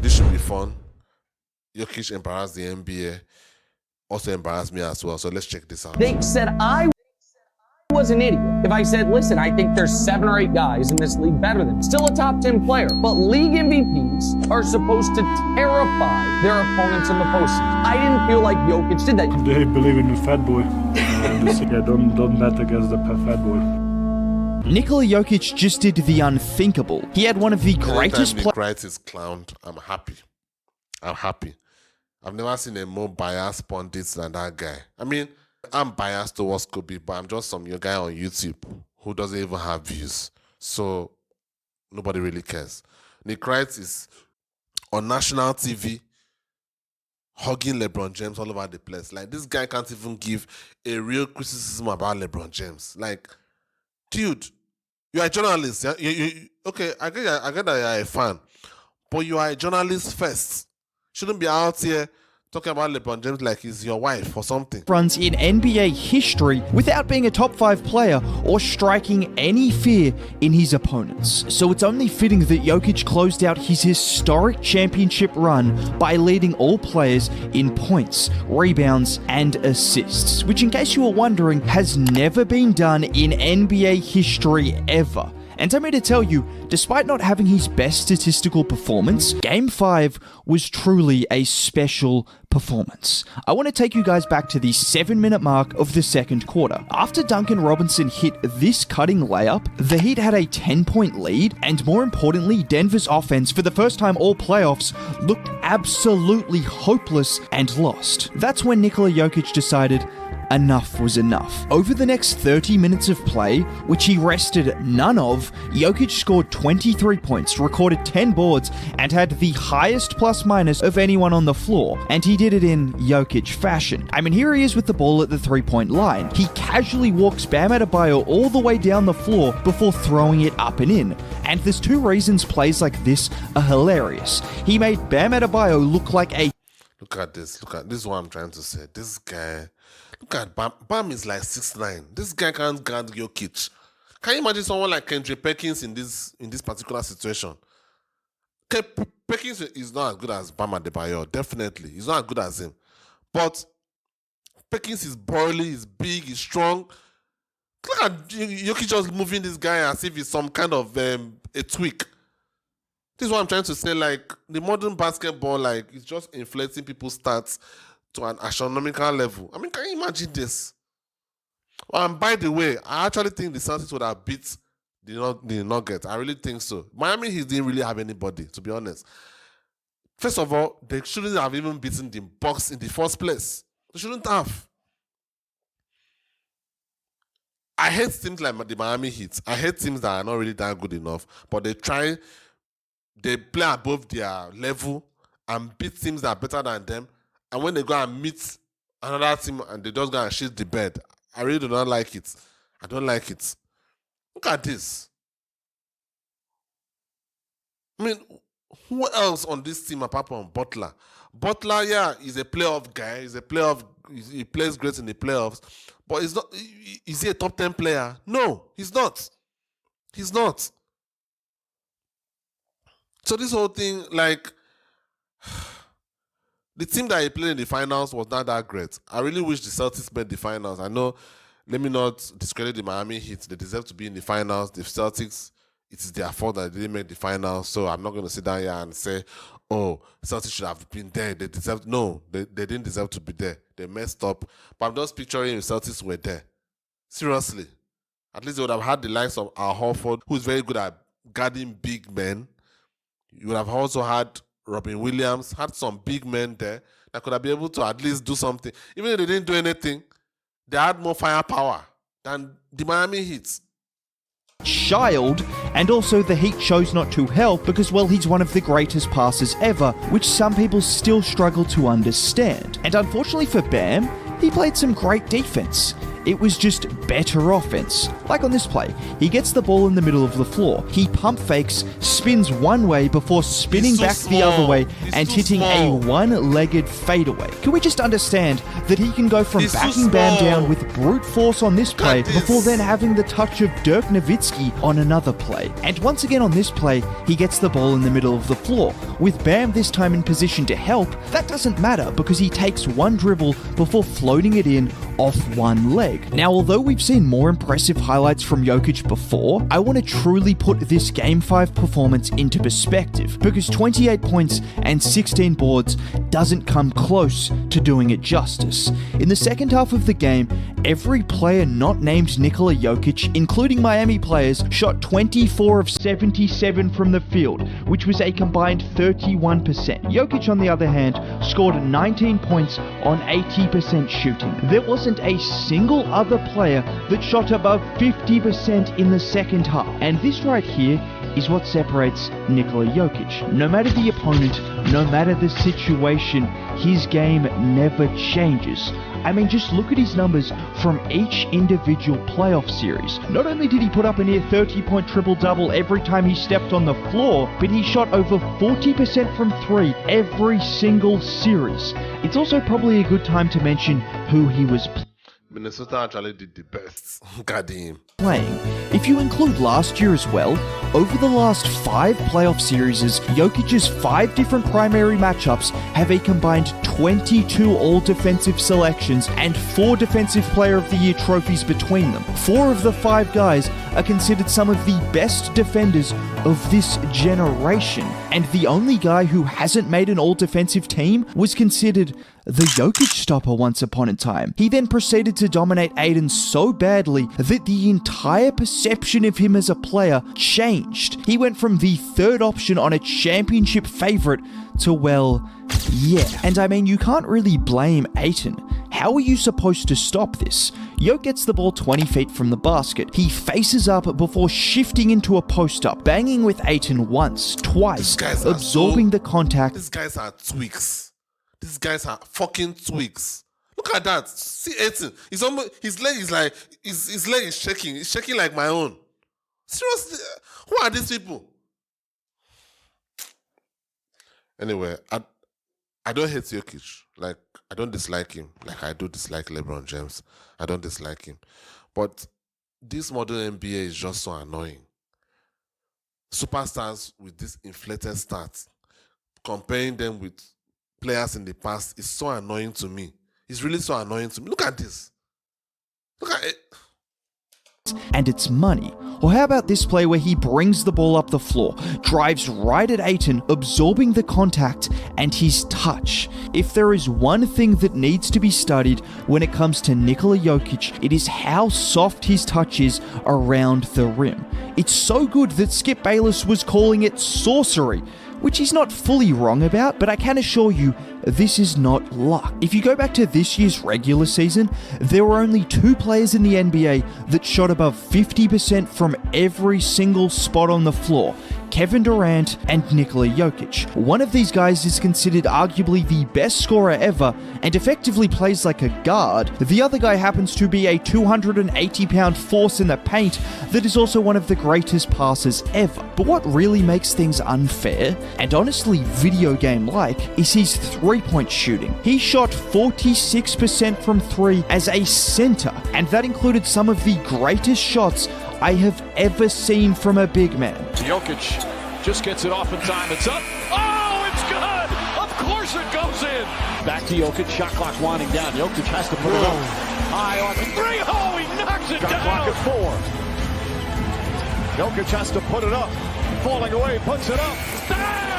This should be fun. Jokic embarrassed the NBA. Also embarrassed me as well. So let's check this out. They said I was an idiot if I said, listen, I think there's 7 or 8 guys in this league better than him. Still a top 10 player. But league MVPs are supposed to terrify their opponents in the postseason. I didn't feel like Jokic did that. They believe in the fat boy. Don't bet against the fat boy. Nikola Jokic just did the unthinkable. He had one of the greatest players. Great is clowned. I'm happy. I've never seen a more biased pundit than that guy. I mean, I'm biased towards Kobe, but I'm just some young guy on YouTube who doesn't even have views. So nobody really cares. Nick Wright is on national TV hugging LeBron James all over the place. Like, this guy can't even give a real criticism about LeBron James. Like, dude, you are a journalist. Yeah? Okay, I get that you're a fan, but you are a journalist first. Shouldn't be out here talking about LeBron James like he's your wife or something. Runs in NBA history without being a top 5 player or striking any fear in his opponents. So it's only fitting that Jokic closed out his historic championship run by leading all players in points, rebounds, and assists, which, in case you were wondering, has never been done in NBA history ever. And I'm here to tell you, despite not having his best statistical performance, Game 5 was truly a special performance. I want to take you guys back to the 7-minute mark of the second quarter. After Duncan Robinson hit this cutting layup, the Heat had a 10-point lead, and more importantly, Denver's offense, for the first time all playoffs, looked absolutely hopeless and lost. That's when Nikola Jokic decided enough was enough. Over the next 30 minutes of play, which he rested none of, Jokic scored 23 points, recorded 10 boards, and had the highest plus-minus of anyone on the floor. And he did it in Jokic fashion. I mean, here he is with the ball at the 3-point line. He casually walks Bam Adebayo all the way down the floor before throwing it up and in. And there's 2 reasons plays like this are hilarious. He made Bam Adebayo look like a... Look at this is what I'm trying to say. This guy... Look at Bam. Bam is like 6'9". This guy can't guard Jokic. Can you imagine someone like Kendrick Perkins in this particular situation? Perkins is not as good as Bam Adebayo, definitely. He's not as good as him. But Perkins is burly, he's big, he's strong. Look at Jokic just moving this guy as if he's some kind of a tweak. This is what I'm trying to say. Like, the modern basketball, like, it's just inflating people's stats to an astronomical level. I mean, can you imagine this? And by the way, I actually think the Celtics would have beat the Nuggets. I really think so. Miami Heat didn't really have anybody, to be honest. First of all, they shouldn't have even beaten the Bucks in the first place. They shouldn't have. I hate teams like the Miami Heat. I hate teams that are not really that good enough, but they play above their level and beat teams that are better than them. And when they go and meet another team and they just go and shit the bed, I really do not like it. I don't like it. Look at this. I mean, who else on this team apart from Butler? Butler, yeah, he's a playoff guy. He plays great in the playoffs. But he's not. Is he a top 10 player? No, he's not. He's not. So this whole thing, like... The team that he played in the finals was not that great. I really wish the Celtics made the finals. I know, let me not discredit the Miami Heat. They deserve to be in the finals. The Celtics, it is their fault that they didn't make the finals. So I'm not going to sit down here and say, oh, Celtics should have been there. They didn't deserve to be there. They messed up. But I'm just picturing if Celtics were there. Seriously. At least they would have had the likes of Al Horford, who is very good at guarding big men. You would have also had Robin Williams, had some big men there that could have been able to at least do something. Even if they didn't do anything, they had more firepower than the Miami Heat. Child, and also the Heat chose not to help because, well, he's one of the greatest passers ever, which some people still struggle to understand. And unfortunately for Bam, he played some great defense. It was just better offense. Like on this play, he gets the ball in the middle of the floor. He pump fakes, spins one way before spinning back the other way and hitting a one-legged fadeaway. Can we just understand that he can go from backing Bam down with brute force on this play before then having the touch of Dirk Nowitzki on another play? And once again on this play, he gets the ball in the middle of the floor. With Bam this time in position to help, that doesn't matter because he takes one dribble before floating it in off one leg. Now, although we've seen more impressive highlights from Jokic before, I want to truly put this Game 5 performance into perspective, because 28 points and 16 boards doesn't come close to doing it justice. In the second half of the game, every player not named Nikola Jokic, including Miami players, shot 24 of 77 from the field, which was a combined 31%. Jokic, on the other hand, scored 19 points on 80% shooting. There wasn't a single other player that shot above 50% in the second half. And this right here is what separates Nikola Jokic. No matter the opponent, no matter the situation, his game never changes. I mean, just look at his numbers from each individual playoff series. Not only did he put up a near 30-point triple-double every time he stepped on the floor, but he shot over 40% from three every single series. It's also probably a good time to mention who he was Minnesota actually did the best. Goddamn. playing. If you include last year as well, over the last 5 playoff series, Jokic's 5 different primary matchups have a combined 22 all-defensive selections and 4 Defensive Player of the Year trophies between them. 4 of the 5 guys are considered some of the best defenders of this generation, and the only guy who hasn't made an all-defensive team was considered the Jokic stopper once upon a time. He then proceeded to dominate Aiden so badly that the entire perception of him as a player changed. He went from the 3rd option on a championship favorite to, well, yeah. And I mean, you can't really blame Ayton. How are you supposed to stop this? Jokic gets the ball 20 feet from the basket. He faces up before shifting into a post-up, banging with Ayton once, twice, absorbing the contact. These guys are tweaks. These guys are fucking tweaks. Look at that. See Ayton. He's almost, his leg is like, his leg is shaking. It's shaking like my own. Seriously, who are these people? Anyway, I don't hate Jokic. Like, I don't dislike him. Like, I do dislike LeBron James. I don't dislike him. But this modern NBA is just so annoying. Superstars with this inflated stats, comparing them with players in the past is so annoying to me. It's really so annoying to me. Look at this. Look at it. And it's money. Or how about this play where he brings the ball up the floor, drives right at Ayton, absorbing the contact and his touch. If there is one thing that needs to be studied when it comes to Nikola Jokic, it is how soft his touch is around the rim. It's so good that Skip Bayless was calling it sorcery, which he's not fully wrong about, but I can assure you, this is not luck. If you go back to this year's regular season, there were only 2 players in the NBA that shot above 50% from every single spot on the floor: Kevin Durant and Nikola Jokic. One of these guys is considered arguably the best scorer ever and effectively plays like a guard. The other guy happens to be a 280-pound force in the paint that is also one of the greatest passers ever. But what really makes things unfair, and honestly video game-like, is his three-point shooting. He shot 46% from 3 as a center, and that included some of the greatest shots I have ever seen from a big man. Jokic just gets it off in time. It's up. Oh, it's good. Of course it goes in. Back to Jokic. Shot clock winding down. Jokic has to put it up. High on 3. Oh, he knocks it down. Shot clock at 4. Jokic has to put it up. Falling away, puts it up. Bang!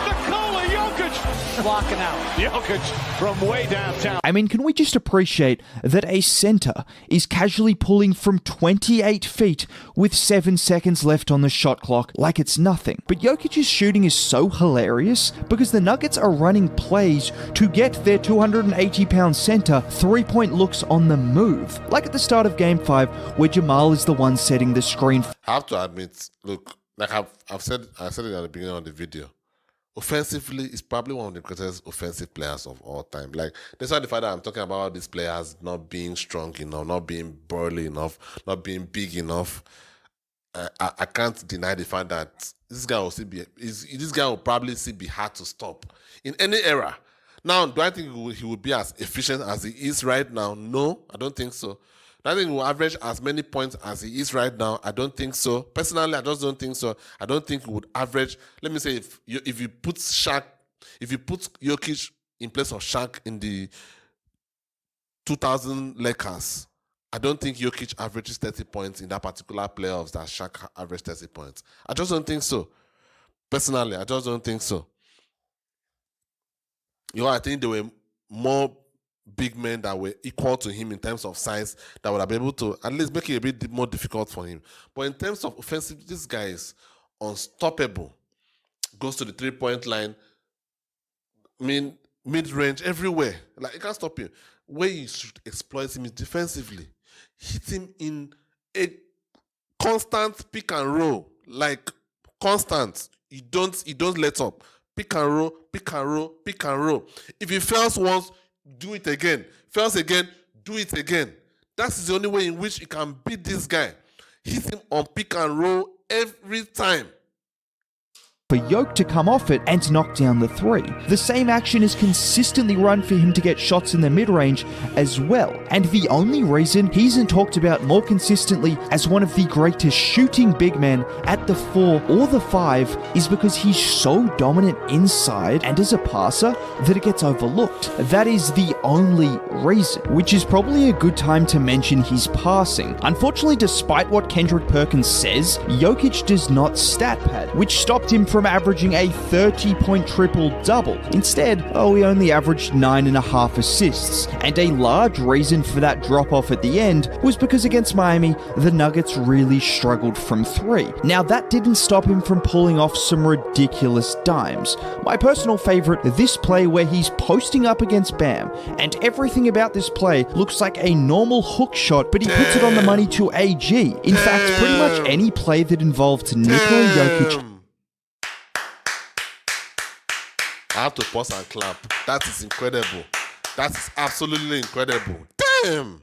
Nikola Jokic blocking out. Jokic from way downtown. I mean, can we just appreciate that a center is casually pulling from 28 feet with 7 seconds left on the shot clock like it's nothing? But Jokic's shooting is so hilarious because the Nuggets are running plays to get their 280-pound center 3-point looks on the move. Like at the start of Game 5, where Jamal is the one setting the screen. I have to admit, look, like I said it at the beginning of the video. offensively, he's probably one of the greatest offensive players of all time. Like, despite the fact that I'm talking about these players not being strong enough, not being burly enough, not being big enough, I can't deny the fact that this guy will probably still be hard to stop in any era. Now, do I think he would be as efficient as he is right now? No, I don't think so. Do I think he will average as many points as he is right now? I don't think so. Personally, I just don't think so. I don't think he would average. Let me say, if you put Jokic in place of Shaq in the 2000 Lakers, I don't think Jokic averages 30 points in that particular playoffs that Shaq averaged 30 points. I just don't think so. Personally, I just don't think so. I think there were more big men that were equal to him in terms of size that would have been able to at least make it a bit more difficult for him. But in terms of offensive, this guy is unstoppable. Goes to the 3-point line. I mean, mid-range, everywhere. Like, you can't stop him. Where you should exploit him is defensively. Hit him in a constant pick and roll. Like, constant. You don't let up. Pick and roll, pick and roll, pick and roll. If he fails once, do it again. Fails again, do it again. That's the only way in which you can beat this guy. Hit him on pick and roll every time. For Jokic to come off it and knock down the three. The same action is consistently run for him to get shots in the mid-range as well. And the only reason he isn't talked about more consistently as one of the greatest shooting big men at the 4 or the 5 is because he's so dominant inside and as a passer that it gets overlooked. That is the only reason, which is probably a good time to mention his passing. Unfortunately, despite what Kendrick Perkins says, Jokic does not stat pad, which stopped him from averaging a 30-point triple-double. Instead, he only averaged 9.5 assists. And a large reason for that drop-off at the end was because against Miami, the Nuggets really struggled from 3. Now, that didn't stop him from pulling off some ridiculous dimes. My personal favorite, this play where he's posting up against Bam, and everything about this play looks like a normal hook shot, but he puts it on the money to AG. In fact, pretty much any play that involved Nikola Jokic. I have to pause and clap. That is incredible. That is absolutely incredible. Damn!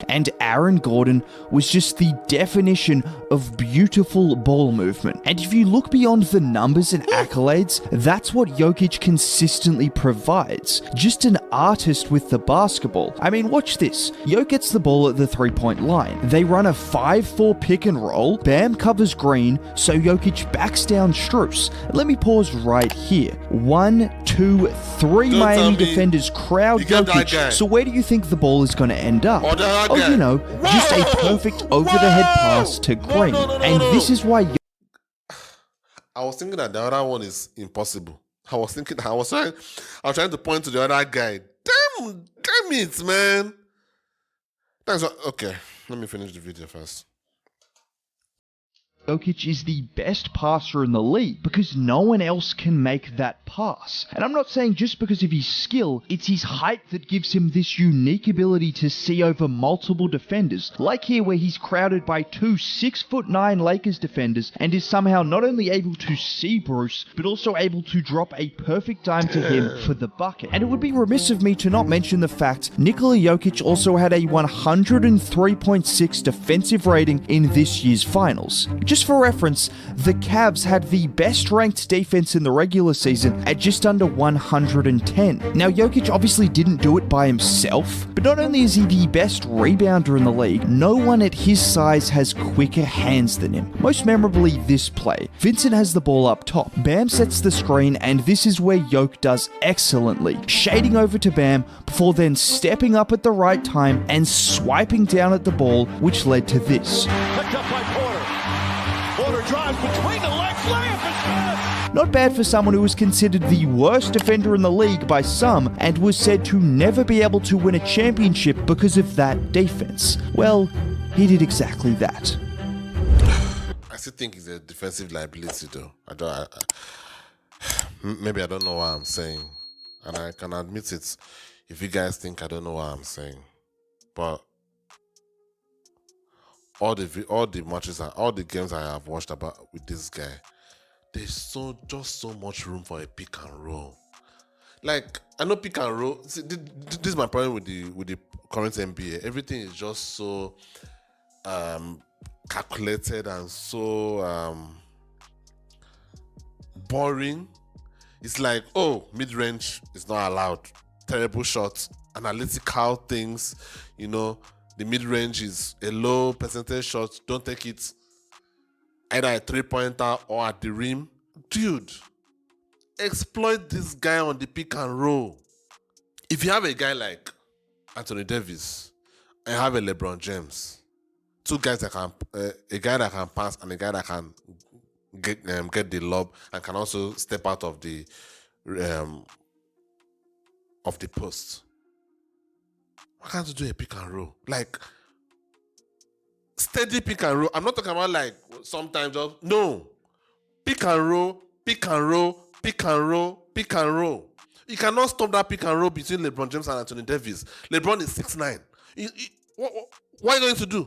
And Aaron Gordon was just the definition of beautiful ball movement. And if you look beyond the numbers and accolades, that's what Jokic consistently provides. Just an artist with the basketball. I mean, watch this. Jokic gets the ball at the 3-point line. They run a 5-4 pick and roll. Bam covers Green, so Jokic backs down Strus. Let me pause right here. 1, 2, 3 Miami defenders crowd Jokic. So where do you think the ball is going to end up? Just a perfect over-the-head pass to Green. And this is why... I was thinking that the other one is impossible. I was trying to point to the other guy. Damn it, man. Okay, let me finish the video first. Jokic is the best passer in the league because no one else can make that pass. And I'm not saying just because of his skill, it's his height that gives him this unique ability to see over multiple defenders. Like here where he's crowded by 2 6'9" Lakers defenders and is somehow not only able to see Bruce, but also able to drop a perfect dime to him for the bucket. And it would be remiss of me to not mention the fact Nikola Jokic also had a 103.6 defensive rating in this year's finals. Just for reference, the Cavs had the best ranked defense in the regular season at just under 110. Now, Jokic obviously didn't do it by himself, but not only is he the best rebounder in the league, no one at his size has quicker hands than him. Most memorably this play. Vincent has the ball up top. Bam sets the screen, and this is where Jokic does excellently, shading over to Bam before then stepping up at the right time and swiping down at the ball, which led to this. Picked up by Porter. Porter drives between the legs. Layup is good. Not bad for someone who was considered the worst defender in the league by some and was said to never be able to win a championship because of that defense. Well, he did exactly that. I still think he's a defensive liability, though. Maybe I don't know what I'm saying, and I can admit it if you guys think I don't know what I'm saying. But all the matches, all the games I have watched with this guy, there's just so much room for a pick and roll. Like, I know pick and roll. See, this is my problem with the current NBA. Everything is just so calculated and so boring. It's like, oh, mid-range is not allowed. Terrible shots, analytical things. You know, the mid-range is a low percentage shot. Don't take it either a three-pointer or at the rim. Dude, exploit this guy on the pick and roll. If you have a guy like Anthony Davis and have a LeBron James, two guys that can, a guy that can pass and a guy that can get the lob and can also step out of the post. Why can't you do a pick and roll? Like, steady pick and roll. I'm not talking about like sometimes just no. Pick and roll, pick and roll, pick and roll, pick and roll. You cannot stop that pick and roll between LeBron James and Anthony Davis. LeBron is 6'9". What are you going to do?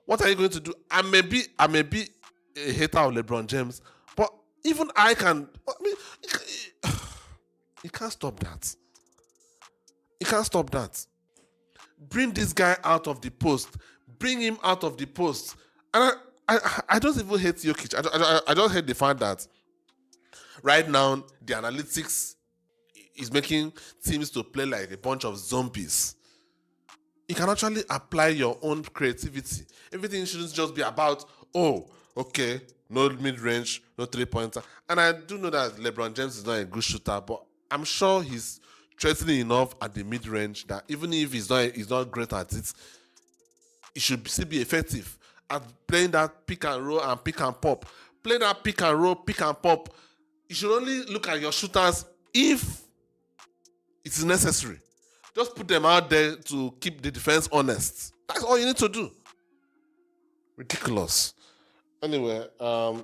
What are you going to do? I may be a hater of LeBron James, but even I can. I mean, you can't stop that. You can't stop that. Bring this guy out of the post. Bring him out of the post. And I don't even hate Jokic. I just hate the fact that right now the analytics is making teams to play like a bunch of zombies. You can actually apply your own creativity. Everything shouldn't just be about, oh, okay, no mid-range, no three-pointer. And I do know that LeBron James is not a good shooter, but I'm sure he's threatening enough at the mid-range that even if he's not great at it, he should still be effective at playing that pick and roll and pick and pop. Play that pick and roll, pick and pop. You should only look at your shooters if it is necessary. Just put them out there to keep the defense honest. That's all you need to do. Ridiculous. Anyway,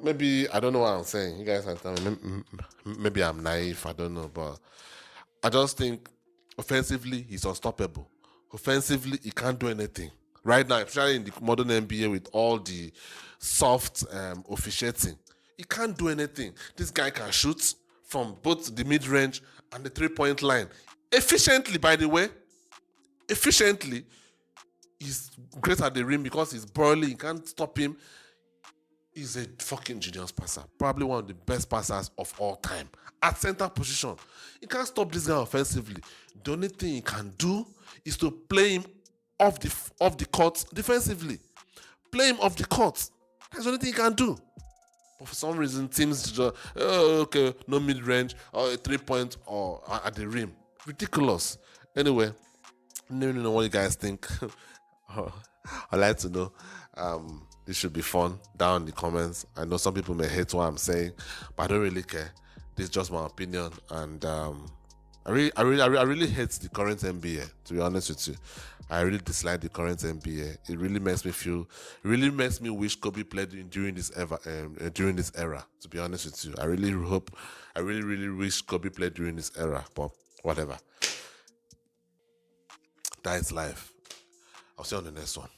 maybe I don't know what I'm saying. You guys can tell me. Maybe I'm naive. I don't know, but I just think offensively he's unstoppable. Offensively, he can't do anything right now, especially in the modern NBA with all the soft officiating. He can't do anything. This guy can shoot from both the mid-range and the three-point line efficiently. By the way, efficiently. He's great at the rim because he's burly. You can't stop him. He's a fucking genius passer. Probably one of the best passers of all time. At center position. You can't stop this guy offensively. The only thing you can do is to play him off the court defensively. Play him off the court. That's the only thing you can do. But for some reason, teams just, okay, no mid-range, or a 3-point, or at the rim. Ridiculous. Anyway, I don't know what you guys think. I'd like to know. This should be fun down in the comments. I know some people may hate what I'm saying, but I don't really care. This is just my opinion, and I really hate the current NBA. To be honest with you, I really dislike the current NBA. It really makes me feel. It really makes me wish Kobe played during this era. To be honest with you, I really wish Kobe played during this era. But whatever. That is life. I'll see you on the next one.